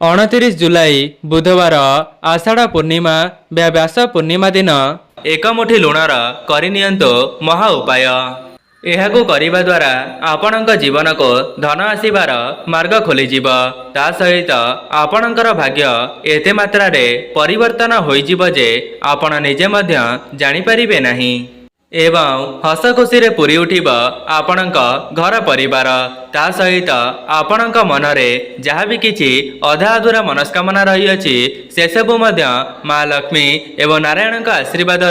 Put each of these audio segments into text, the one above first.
29 जुलाई बुधवार आषाढ़ पूर्णिमा व्यास पूर्णिमा दिन एक मुठी लुणर करनियंतु महा उपाय। एहाकु करिबा द्वारा आपणक जीवन को धन आसीबार मार्ग खोलीजिब। ता सहित आपणकर भाग्य एते मात्रा रे परिवर्तन होइजिब जे आपण निजे मध्य जानि परिबे नाही एवं हस खुशी रे पूरी उठिब आपणक घर परिवार। ता सहित आपणक मनरे जहाँ भी किछि अधा अधूरा मनस्कामना रही अछि से सबु मध्य माँ लक्ष्मी एवं नारायण आशीर्वाद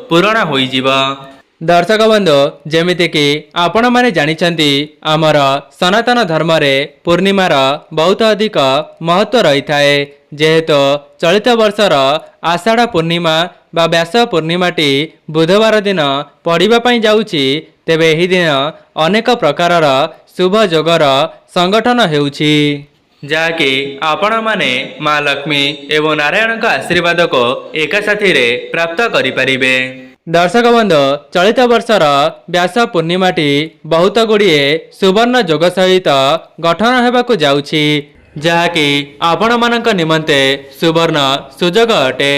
पूरण होइजिब। दर्शक बंधु जेमिति कि आपण माने जानिछंती आमर सनातन धर्म रे पूर्णिमार बहुत अधिक महत्व रही थाए। जेहेतु चलित वर्षर आषाढ़ पूर्णिमा बा व्यास पूर्णिमाटी बुधवार दिन पड़िबा पई जाउछि, तेबे एही दिन अनेक प्रकारर शुभ जोगर संगठन हेउछि जाकि आपण माने माँ लक्ष्मी एवं नारायण आशीर्वाद को एक साथी रे प्राप्त करि परिबे। दर्शक बंधु चलित वर्षर व्यास पूर्णिमाटी बहुत गुड़िए सुवर्ण जोग सहित गठन हेबाकु जाउछि, जहाँकि आपण मानक निमंते सुवर्ण सुजोग अटे।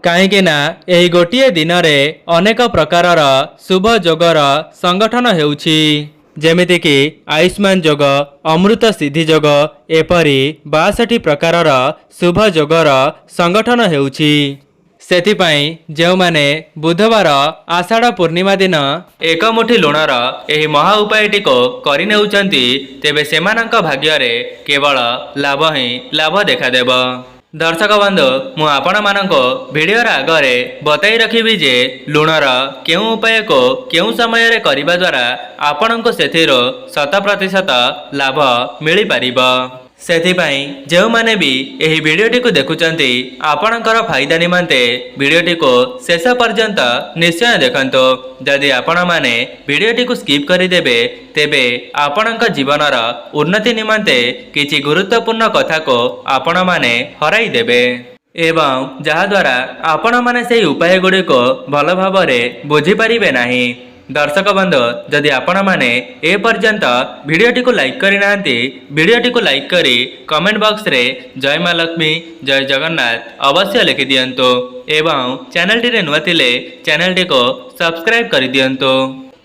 कहीं ना एही गोटिए दिन रे अनेक प्रकारर शुभ जोगर संगठन हेउछि, जेमिति कि आयुष्मान जोग, अमृत सिद्धि जोग, एपरी 62 प्रकारर शुभ जोगर संगठन हेउछि। सेथिपाई जो माने बुधवार आषाढ़ पूर्णिमा दिन एक मुठी लुणर एही महा उपायटी को करि नेउचंती, तेबे सेमानक भाग्य रे केवल लाभ ही लाभ देखादेब। दर्शक बंधु मु आपण मानक भिडियो आगरे बताई रखिबी जे लुणर केउ उपाय को केउ समय रे करिबा द्वारा आपणको सेथिरो 100% लाभ मिली परिबो। सेथिपाई जो माने भी एही वीडियोटी को देखुचंती आपणकर फायदा निमंते वीडियोटी को शेष पर्यंत निश्चय देखंतो। जदि आपण माने वीडियोटी को स्किप करिदेबे तेबे आपणक जीवनर उन्नति निमंते किछि गुरुत्वपूर्ण कथा को आपण माने हराई देबे एवं जहा द्वारा आपण माने सेही उपाय गुडी को भल भाबरे बुझी परिबे नाही। दर्शक बंधु जदि आपण माने ए पर्यंत वीडियोटी को लाइक करि नांती, वीडियोटी को लाइक करी कमेंट बॉक्स रे जय माँ लक्ष्मी जय जगन्नाथ अवश्य लिखि दियंतो एवं चैनल टी नुआ थिले चैनल टी को सब्सक्राइब करि दियंतो।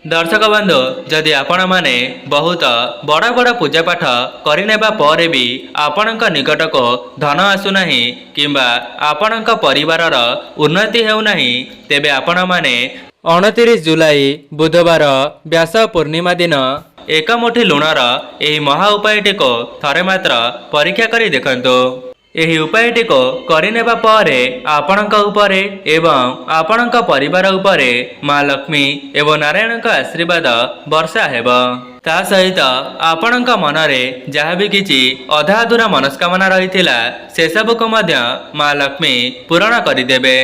दर्शक बंधु जदि आपण माने बहुत बड़ा बड़ा पूजा पाठ करिनेबा परे भी आपणक निकट को धन आसु नाही किंबा आपणक परिवारर उन्नति हेउ नाही, तेबे आपण माने 29 जुलाई बुधवार व्यास पूर्णिमा दिन एक मुठी लुणर एही महा उपायटी को थरे मात्र परीक्षा करी देखंतो। एही उपायटी को करिनेबा परे आपणक उपरे एवं आपणक परिवार उपरे माँ लक्ष्मी एवं नारायण आशीर्वाद वर्षा हेब। ता सहित आपणक मनरे जहाँ भी किछि अधा अधूरा मनस्कामना रहिथिला से सब को मध्य माँ लक्ष्मी पूरण करिदेबे।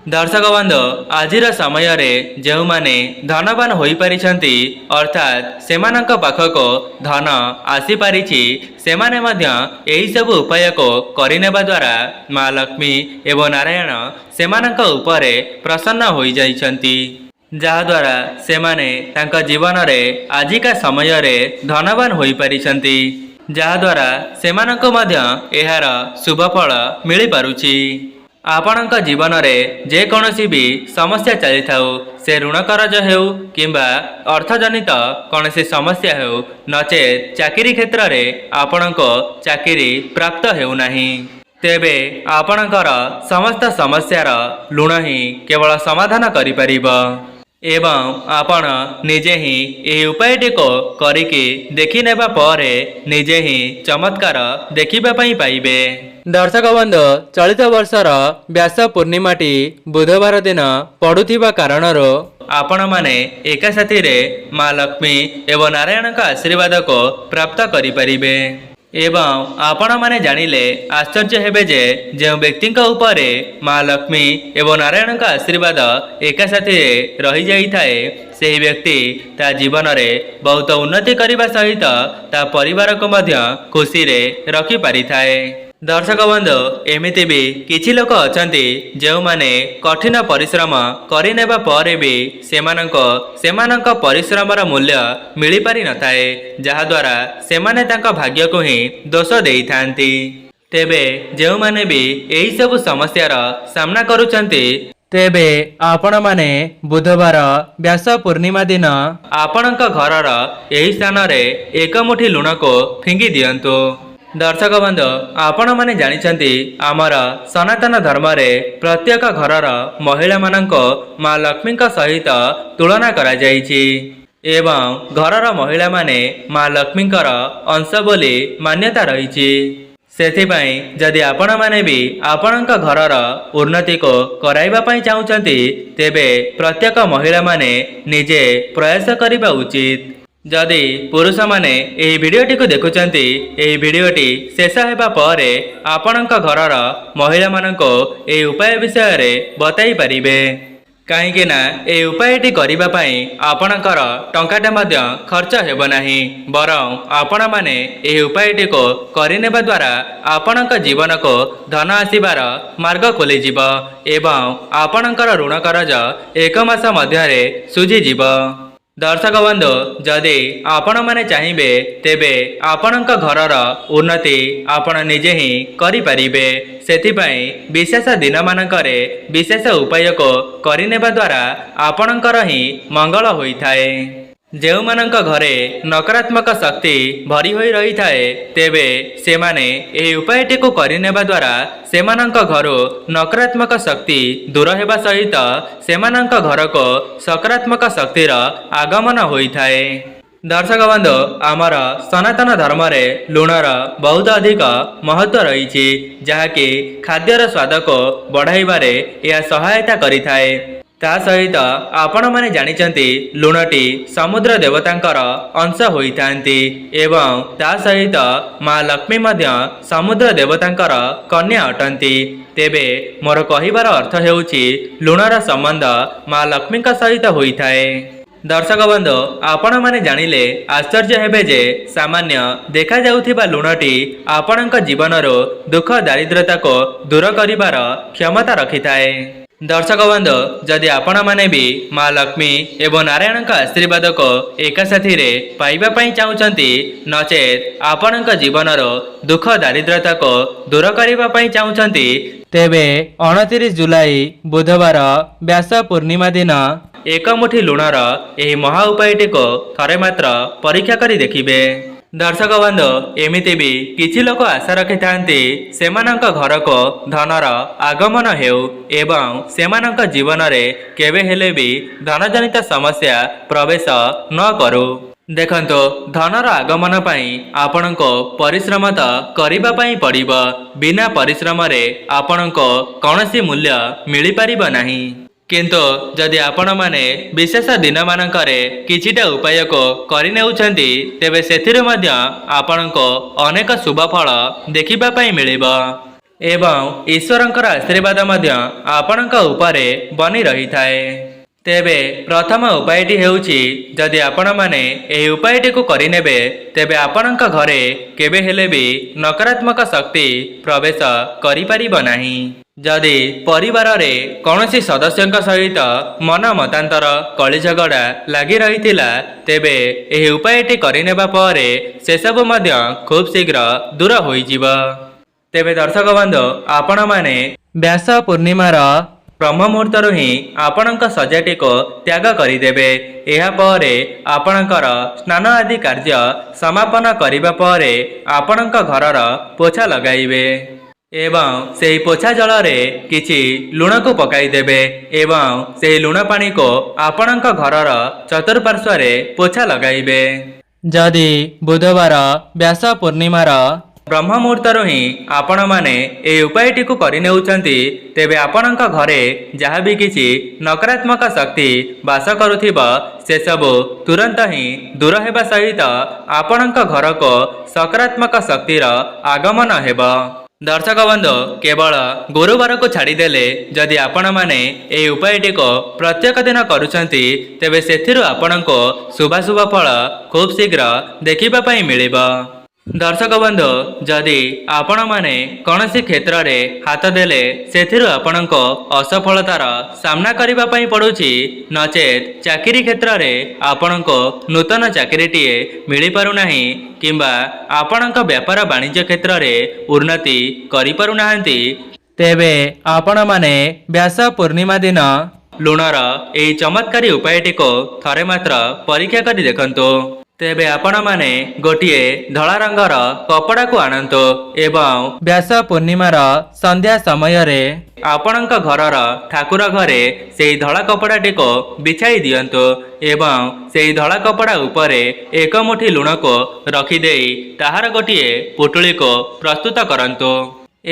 दर्शक बंधु आजिर समय रे जो माने धनवान होई परिछंती अर्थात सेमानक पाखको धन आसी पारिछि, सेमाने मध्य एही सब उपाय को करिनेबा द्वारा माँ लक्ष्मी एवं नारायण सेमानक उपरे प्रसन्न होई जाइछंती, जहा द्वारा सेमाने तांका जीवन रे आजिका समय रे धनवान होई परिछंती, जहा द्वारा सेमानक मध्य एहार शुभ फल मिली पारुछि। आपणक जीवन रे जे कोनोसी भी समस्या चली थाउ, से ऋण करज हेउ किंबा अर्थजनित कोनोसी समस्या हेउ नचेत चाकरी क्षेत्र रे आपणको चाकरी प्राप्त हेउ नाही, तेबे आपणकर समस्त समस्यार लुण ही केवल समाधान करि परिबो एवं आपण निजे ही एही उपायटी को करिके देखि नेबा परे निजे ही चमत्कार देखिबा पई पाइबे। दर्शक बंधु चलित वर्षर व्यास पूर्णिमाटी बुधवार दिन पड़ुथिबा कारणरो आपण माने एका साथी रे माँ लक्ष्मी एवं नारायण आशीर्वाद को प्राप्त करि परिबे एवं आपण माने जानिले आश्चर्य हेबे जे जो व्यक्ति उपरे माँ लक्ष्मी एवं नारायण आशीर्वाद एका साथी रही जाई थाए से व्यक्ति ता जीवन रे बहुत उन्नति करने सहित ता परिवार को मध्य खुशी रे रखि पारि थाए। दर्शक बंधु एमिति भी किछि लोक अछंती जो माने कठिन परिश्रम करिनेबा परे भी सेमानक परिश्रमर मूल्य मिली पारि न थाए, जहा द्वारा सेमाने तांका भाग्य को ही दोष देई थांती। ତେବେ ଯେଉଁମାନେ ବି ଏହି ସବୁ ସମସ୍ୟାର ସାମ୍ନା କରୁଛନ୍ତି ତେବେ ଆପଣମାନେ ବୁଧବାର ବ୍ୟାସ ପୂର୍ଣ୍ଣିମା ଦିନ ଆପଣଙ୍କ ଘରର ଏହି ସ୍ଥାନରେ ଏକ ମୁଠି ଲୁଣକୁ ଫିଙ୍ଗି ଦିଅନ୍ତୁ। ଦର୍ଶକ ବନ୍ଧୁ, ଆପଣମାନେ ଜାଣିଛନ୍ତି ଆମର ସନାତନ ଧର୍ମରେ ପ୍ରତ୍ୟେକ ଘରର ମହିଳାମାନଙ୍କୁ ମା ଲକ୍ଷ୍ମୀଙ୍କ ସହିତ ତୁଳନା କରାଯାଇଛି ଏବଂ ଘରର ମହିଳାମାନେ ମା ଲକ୍ଷ୍ମୀଙ୍କର ଅଂଶ ବୋଲି ମାନ୍ୟତା ରହିଛି। ସେଥିପାଇଁ ଯଦି ଆପଣମାନେ ବି ଆପଣଙ୍କ ଘରର ଉନ୍ନତିକୁ କରାଇବା ପାଇଁ ଚାହୁଁଛନ୍ତି ତେବେ ପ୍ରତ୍ୟେକ ମହିଳାମାନେ ନିଜେ ପ୍ରୟାସ କରିବା ଉଚିତ। ଯଦି ପୁରୁଷମାନେ ଏହି ଭିଡ଼ିଓଟିକୁ ଦେଖୁଛନ୍ତି, ଏହି ଭିଡ଼ିଓଟି ଶେଷ ହେବା ପରେ ଆପଣଙ୍କ ଘରର ମହିଳାମାନଙ୍କୁ ଏହି ଉପାୟ ବିଷୟରେ ବତାଇ ପାରିବେ। କାହିଁକି ନା ଏହି ଉପାୟଟି କରିବା ପାଇଁ ଆପଣଙ୍କର ଟଙ୍କାଟେ ମଧ୍ୟ ଖର୍ଚ୍ଚ ହେବ ନାହିଁ, ବରଂ ଆପଣମାନେ ଏହି ଉପାୟଟିକୁ କରିନେବା ଦ୍ୱାରା ଆପଣଙ୍କ ଜୀବନକୁ ଧନ ଆସିବାର ମାର୍ଗ ଖୋଲିଯିବ ଏବଂ ଆପଣଙ୍କର ଋଣ କରଜ 1 ମାସ ମଧ୍ୟରେ ଶୁଝିଯିବ। ଦର୍ଶକ ବନ୍ଧୁ, ଯଦି ଆପଣମାନେ ଚାହିଁବେ ତେବେ ଆପଣଙ୍କ ଘରର ଉନ୍ନତି ଆପଣ ନିଜେ ହିଁ କରିପାରିବେ। ସେଥିପାଇଁ ବିଶେଷ ଦିନମାନଙ୍କରେ ବିଶେଷ ଉପାୟକୁ କରିନେବା ଦ୍ୱାରା ଆପଣଙ୍କର ହିଁ ମଙ୍ଗଳ ହୋଇଥାଏ। ଯେଉଁମାନଙ୍କ ଘରେ ନକାରାତ୍ମକ ଶକ୍ତି ଭରି ହୋଇ ରହିଥାଏ ତେବେ ସେମାନେ ଏହି ଉପାୟଟିକୁ କରିନେବା ଦ୍ୱାରା ସେମାନଙ୍କ ଘରୁ ନକାରାତ୍ମକ ଶକ୍ତି ଦୂର ହେବା ସହିତ ସେମାନଙ୍କ ଘରକୁ ସକାରାତ୍ମକ ଶକ୍ତିର ଆଗମନ ହୋଇଥାଏ। ଦର୍ଶକ ବନ୍ଧୁ, ଆମର ସନାତନ ଧର୍ମରେ ଲୁଣର ବହୁତ ଅଧିକ ମହତ୍ତ୍ୱ ରହିଛି, ଯାହାକି ଖାଦ୍ୟର ସ୍ୱାଦକୁ ବଢ଼ାଇବାରେ ଏହା ସହାୟତା କରିଥାଏ। ତା ସହିତ ଆପଣମାନେ ଜାଣିଛନ୍ତି ଲୁଣଟି ସମୁଦ୍ର ଦେବତାଙ୍କର ଅଂଶ ହୋଇଥାନ୍ତି ଏବଂ ତା ସହିତ ମା ଲକ୍ଷ୍ମୀ ମଧ୍ୟ ସମୁଦ୍ର ଦେବତାଙ୍କର କନ୍ୟା ଅଟନ୍ତି। ତେବେ ମୋର କହିବାର ଅର୍ଥ ହେଉଛି ଲୁଣର ସମ୍ବନ୍ଧ ମା ଲକ୍ଷ୍ମୀଙ୍କ ସହିତ ହୋଇଥାଏ। ଦର୍ଶକ ବନ୍ଧୁ, ଆପଣମାନେ ଜାଣିଲେ ଆଶ୍ଚର୍ଯ୍ୟ ହେବେ ଯେ ସାମାନ୍ୟ ଦେଖାଯାଉଥିବା ଲୁଣଟି ଆପଣଙ୍କ ଜୀବନରୁ ଦୁଃଖ ଦାରିଦ୍ର୍ୟତାକୁ ଦୂର କରିବାର କ୍ଷମତା ରଖିଥାଏ। ଦର୍ଶକ ବନ୍ଧୁ, ଯଦି ଆପଣମାନେ ବି ମା ଲକ୍ଷ୍ମୀ ଏବଂ ନାରାୟଣଙ୍କ ଆଶୀର୍ବାଦକୁ ଏକା ସାଥିରେ ପାଇବା ପାଇଁ ଚାହୁଁଛନ୍ତି, ନଚେତ୍ ଆପଣଙ୍କ ଜୀବନରୁ ଦୁଃଖ ଦାରିଦ୍ର୍ୟତାକୁ ଦୂର କରିବା ପାଇଁ ଚାହୁଁଛନ୍ତି, ତେବେ 29 ଜୁଲାଇ ବୁଧବାର ବ୍ୟାସ ପୂର୍ଣ୍ଣିମା ଦିନ 1 ମୁଠି ଲୁଣର ଏହି ମହା ଉପାୟଟିକୁ ଥରେ ମାତ୍ର ପରୀକ୍ଷା କରି ଦେଖିବେ। ଦର୍ଶକ ବନ୍ଧୁ, ଏମିତି ବି କିଛି ଲୋକ ଆଶା ରଖିଥାନ୍ତି ସେମାନଙ୍କ ଘରକୁ ଧନର ଆଗମନ ହେଉ ଏବଂ ସେମାନଙ୍କ ଜୀବନରେ କେବେ ହେଲେ ବି ଧନଜନିତ ସମସ୍ୟା ପ୍ରବେଶ ନ କରୁ। ଦେଖନ୍ତୁ, ଧନର ଆଗମନ ପାଇଁ ଆପଣଙ୍କୁ ପରିଶ୍ରମ ତ କରିବା ପାଇଁ ପଡ଼ିବ। ବିନା ପରିଶ୍ରମରେ ଆପଣଙ୍କୁ କୌଣସି ମୂଲ୍ୟ ମିଳିପାରିବ ନାହିଁ। କିନ୍ତୁ ଯଦି ଆପଣମାନେ ବିଶେଷ ଦିନମାନଙ୍କରେ କିଛିଟା ଉପାୟକୁ କରିନେଉଛନ୍ତି ତେବେ ସେଥିରୁ ମଧ୍ୟ ଆପଣଙ୍କୁ ଅନେକ ଶୁଭ ଫଳ ଦେଖିବା ପାଇଁ ମିଳିବ ଏବଂ ଈଶ୍ୱରଙ୍କର ଆଶୀର୍ବାଦ ମଧ୍ୟ ଆପଣଙ୍କ ଉପରେ ବନି ରହିଥାଏ। ତେବେ ପ୍ରଥମ ଉପାୟଟି ହେଉଛି, ଯଦି ଆପଣମାନେ ଏହି ଉପାୟଟିକୁ କରିନେବେ ତେବେ ଆପଣଙ୍କ ଘରେ କେବେ ହେଲେ ବି ନକାରାତ୍ମକ ଶକ୍ତି ପ୍ରବେଶ କରିପାରିବ ନାହିଁ। ଯଦି ପରିବାରରେ କୌଣସି ସଦସ୍ୟଙ୍କ ସହିତ ମନ ମତାନ୍ତର କଳିଝଗଡ଼ା ଲାଗି ରହିଥିଲା ତେବେ ଏହି ଉପାୟଟି କରିନେବା ପରେ ସେସବୁ ମଧ୍ୟ ଖୁବ୍ ଶୀଘ୍ର ଦୂର ହୋଇଯିବ। ତେବେ ଦର୍ଶକ ବନ୍ଧୁ, ଆପଣମାନେ ବ୍ୟାସ ପୂର୍ଣ୍ଣିମାର ବ୍ରହ୍ମ ମୁହୂର୍ତ୍ତରୁ ହିଁ ଆପଣଙ୍କ ଶଯ୍ୟାଟିକୁ ତ୍ୟାଗ କରିଦେବେ। ଏହାପରେ ଆପଣଙ୍କର ସ୍ନାନ ଆଦି କାର୍ଯ୍ୟ ସମାପନ କରିବା ପରେ ଆପଣଙ୍କ ଘରର ପୋଛା ଲଗାଇବେ ଏବଂ ସେହି ପୋଛା ଜଳରେ କିଛି ଲୁଣକୁ ପକାଇଦେବେ ଏବଂ ସେହି ଲୁଣ ପାଣିକୁ ଆପଣଙ୍କ ଘରର ଚତୁଃପାର୍ଶ୍ୱରେ ପୋଛା ଲଗାଇବେ। ଯଦି ବୁଧବାର ବ୍ୟାସ ପୂର୍ଣ୍ଣିମାର ବ୍ରହ୍ମ ମୁହୂର୍ତ୍ତରୁ ହିଁ ଆପଣମାନେ ଏହି ଉପାୟଟିକୁ କରିନେଉଛନ୍ତି ତେବେ ଆପଣଙ୍କ ଘରେ ଯାହା ବି କିଛି ନକାରାତ୍ମକ ଶକ୍ତି ବାସ କରୁଥିବ ସେସବୁ ତୁରନ୍ତ ହିଁ ଦୂର ହେବା ସହିତ ଆପଣଙ୍କ ଘରକୁ ସକାରାତ୍ମକ ଶକ୍ତିର ଆଗମନ ହେବ। ଦର୍ଶକ ବନ୍ଧୁ, କେବଳ ଗୁରୁବାରକୁ ଛାଡ଼ିଦେଲେ ଯଦି ଆପଣମାନେ ଏହି ଉପାୟଟିକୁ ପ୍ରତ୍ୟେକ ଦିନ କରୁଛନ୍ତି ତେବେ ସେଥିରୁ ଆପଣଙ୍କୁ ଶୁଭାଶୁଭ ଫଳ ଖୁବ୍ ଶୀଘ୍ର ଦେଖିବା ପାଇଁ ମିଳିବ। दर्शक बंधु जदि आपण माने कौनसी क्षेत्र रे हाथ देले सेथिरु आपणक असफलतार सामना करिबा पई पड़ुछि नचेत चाकरी क्षेत्र रे आपणक नूतन चाकरीटीए मिली पारु नाही किंबा आपणक व्यापार वाणिज्य क्षेत्र रे उन्नति करि पारु नाहंती तेबे आपण माने व्यास पूर्णिमा दिन लुणर एही चमत्कारी उपायटी को थरे मात्र परीक्षा करि देखंतु तेबे आपण माने गोटिए धला रंगर कपड़ा को आनंतु एवं व्यास पूर्णिमार संध्या समय रे आपणक घरर ठाकुर घरे सेही धला कपड़ाटी को बिछाई दियंतु एवं सेही धला कपड़ा उपरे एक मुठी लुण को रखी देई ताहार गोटिए पुटुली को प्रस्तुत करंतु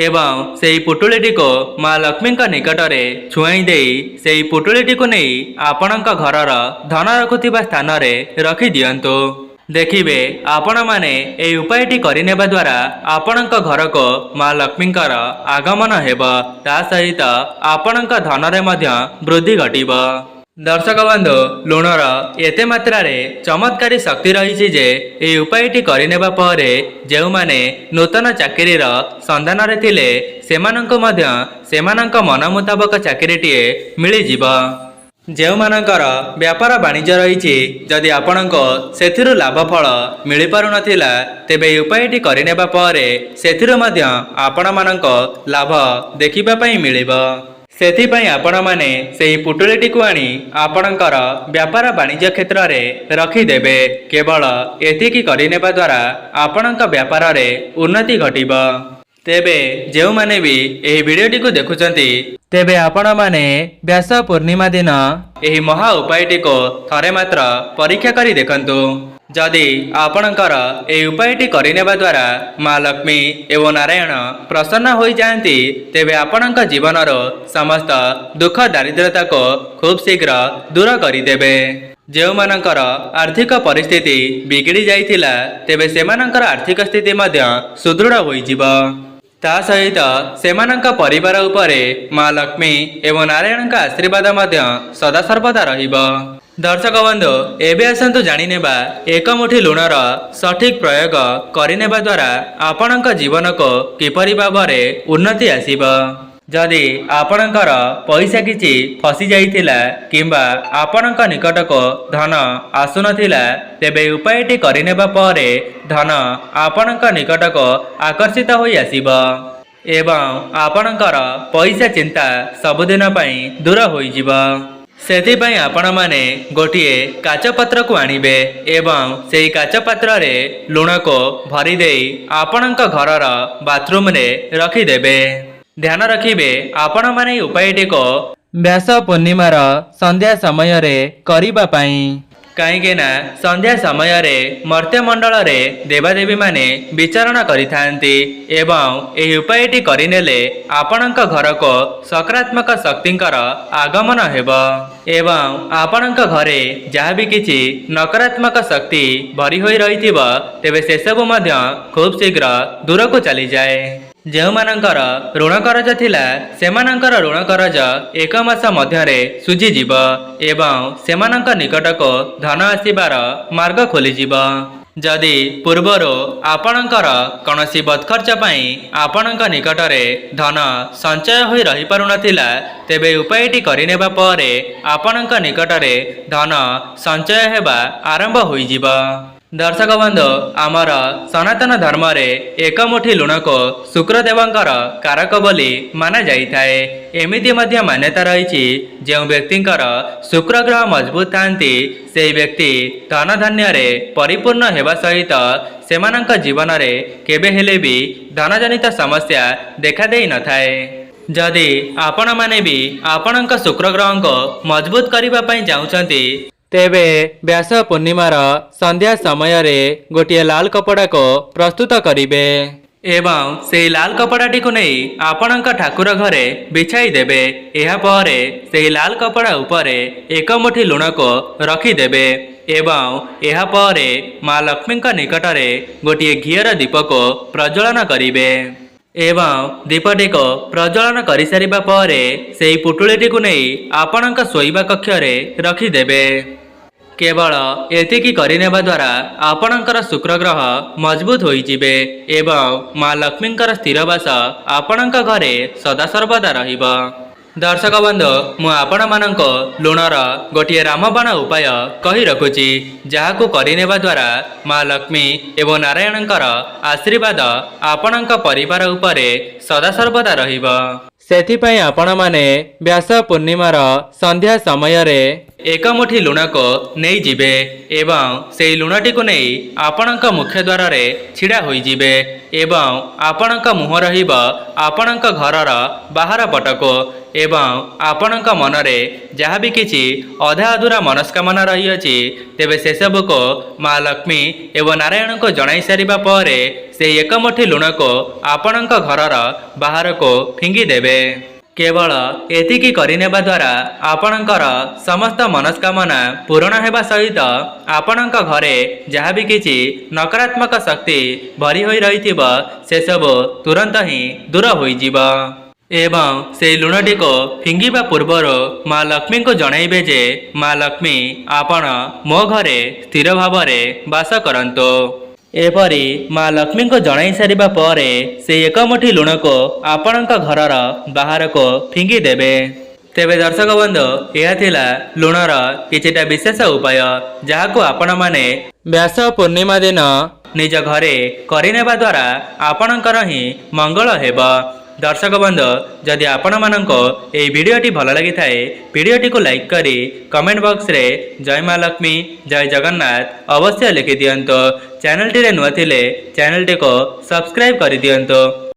एवं सेही पुटुलीटी को माँ लक्ष्मी निकटरे छुआई देई सेही पुटुलीटी को नहीं आपणक घरर धन रखुथिबा स्थान रे रखी दियंतु देखिबे आपण माने एही उपायटी करिनेबा द्वारा आपणक घर को माँ लक्ष्मींकर आगमन हेब ता सहित आपणक धन रे मध्य वृद्धि घटिब। दर्शक बंधु लुणर एते मात्रा रे चमत्कारी शक्ति रही जे एही उपायटी करिनेबा परे जेउ माने नूतन चाकरीर संधान रे थिले सेमानंक मध्य सेमानंक मन मुताबक चाकरीटीए मिली जिव जेउ मानकर व्यापार वाणिज्य रही जदि आपणक सेथिरु लाभफल मिली पारु नथिला तेबे एही उपायटी करिनेबा परे सेथिरु मध्य आपण मानक लाभ देखिबा पई मिलिब सेथिपाई आपण माने सेही पुटुलीटी को आनी आपणकर व्यापार वाणिज्य क्षेत्र रे रखिदेबे केवल एतिकी करिनेबा द्वारा आपणक व्यापार रे उन्नति घटिब तेबे जेउ माने भी एही वीडियोटी को देखुचंती तेबे आपण माने व्यास पूर्णिमा दिन एही महा उपायटी को थरे मात्र परीक्षा करी देखंतु जदि आपणकर एही उपायटी करिनेबा द्वारा माँ लक्ष्मी एवं नारायण प्रसन्न होई जाएंती तेबे आपणक जीवनर समस्त दुख दारिद्रता को खूब शीघ्र दूर करिदेबे जेउ मानकर आर्थिक परिस्थिति बिगड़ी जाइथिला तेबे सेमानकर आर्थिक स्थिति मध्य सुदृढ़ होई जिव ता सहित सेमानक परिवार उपरे माँ लक्ष्मी एवं नारायण आशीर्वाद मध्य सदा सर्वदा रहिब। दर्शक बंधु एबे आसंतु जानिनेबा एक मुठी लुणर सठिक प्रयोग करिनेबा द्वारा आपणक जीवन को किपरि भाबरे उन्नति आसीब जदि आपणकर पैसा किछि फसी जाइथिला किंबा आपणक निकट को धन आसुनथिला तेबे उपायटी करिनेबा परे धन आपणक निकट को आकर्षित होई आसीब एवं आपणकर पैसा चिंता सबुदिन पई दूर होई जिव सेथिपाई आपण माने गोटिए काच पात्र को आनिबे एवं सेही काच पात्र रे लुण को भरी देई आपणक घरर बाथरूम रे रखिदेबे ध्यान रखिबे आपण माने उपायटी को व्यास पूर्णिमार संध्या समय रे करिबा पई कहीं ना संध्या समय रे मर्त्य मंडल रे देवादेवी माने विचरण करिथांती एवं एही उपायटी करिनेले आपणक घर को सकारात्मक शक्तिंकर आगमन हेब एवं आपणक घरे जहाँ भी किछि नकारात्मक शक्ति भरी होई रहिथिबो तेबे से सब मध्य खूब शीघ्र दूर को चली जाए जेउ मानकर ऋण करज थिला सेमानकर ऋण करज एक मास मध्यरे सुझी जीव एवं सेमानक निकट को धन आसीबार मार्ग खोली जीव जदि पूर्वरो आपणकर कौनसी बदखर्च पई आपणक निकटरे धन संचय होई रही पारु नथिला तेबे उपायटी करिनेबा परे आपणक निकटरे धन संचय हेबा आरंभ होई जीव। दर्शक बंधु आमर सनातन धर्म रे एक मुठी लुण को शुक्रदेवंकर कारक बोली माना जाइथाए एमिति मध्य मान्यता रही जो व्यक्तिंकर शुक्र ग्रह मजबूत थांती से व्यक्ति धन धान्य रे परिपूर्ण हेबा सहित सेमानंक जीवन रे केबे हेले भी धनजनित समस्या देखा देई न थाए जदि आपण माने भी आपणक शुक्र ग्रह को मजबूत करिबा पई जाउछंती तेबे व्यास पूर्णिमार संध्या समय रे गोटिए लाल कपड़ा को प्रस्तुत करिबे एवं से लाल कपड़ाटी को नहीं आपणक ठाकुर घरे बिछाई देबे एहा परे से लाल कपड़ा उपरे एक मुठी लुण को रखिदेबे एवं एहा परे माँ लक्ष्मी निकटरे गोटिए घीर दीप को प्रज्वलन करिबे एवं दीपटी को प्रज्वलन कर सारिबा परे सेही पुटुलीटी को नहीं आपणक शोइबा कक्ष रे रखिदेबे केवल एतिकी करिनेबा द्वारा आपणकर शुक्र ग्रह मजबूत होइजिबे एवं माँ लक्ष्मींकर स्थिरवास आपणक घरे सदासर्वदा रहिब। दर्शक बंधु मु आपण मानक लुणर गोटे रामबाण उपाय कही रखुची जहाकू करिनेबा द्वारा माँ लक्ष्मी एवं नारायणकर आशीर्वाद आपणक परिवार उपरे सदासर्वदा रहिब। सेथिपाई आपण माने व्यास पूर्णिमार संध्या समय रे एक मुठी लुण को नहीं जिबे एवं सेई लुणटी को नहीं आपणक मुख्य द्वार रे छिड़ा होई जिबे एवं आपणक मुह रहिब आपणक घरर बाहर पटको एवं आपणक मनरे जहाँ भी किछि अधा अधूरा मनस्कामना रही अछि तेबे से सब को माँ लक्ष्मी एवं नारायण को जणाई सारिबा परे से एक मुठी लुण को आपणक घरर बाहर को फिंगी देबे। केवल एतिकी करिनेबा द्वारा आपणकर समस्त मनस्कामना पूर्ण हेबा सहित आपणक घरे जहाँ भी किछि नकारात्मक शक्ति भरी होई रहिथिब से सब तुरंत ही दूर होइजिब एवं से लुणटी को फिंगिबा पूर्वर माँ लक्ष्मी को जणाइबे जे माँ लक्ष्मी आपण मो घरे स्थिर भावरे वास करंतो। एपरी माँ लक्ष्मी को जणाई सारिबा परे से एक मुठी लुण को आपणक घरर बाहर को फिंगी देबे। तेबे दर्शक बंधु यह थिला लुणर किछिटा विशेष उपाय जहाकू आपण माने व्यास पूर्णिमा दिन निज घरे करिनेबा द्वारा आपणकर ही मंगल हेब। दर्शक बंधु जदि आपण मानक एई भिडियोटी भल लगी थाए भिडियोटी को लाइक करी कमेंट बॉक्स रे जय माँ लक्ष्मी जय जगन्नाथ अवश्य लिखि दियंतो। चैनल टी रे नुआ थिले चैनल टी को सब्सक्राइब करि दियंतो।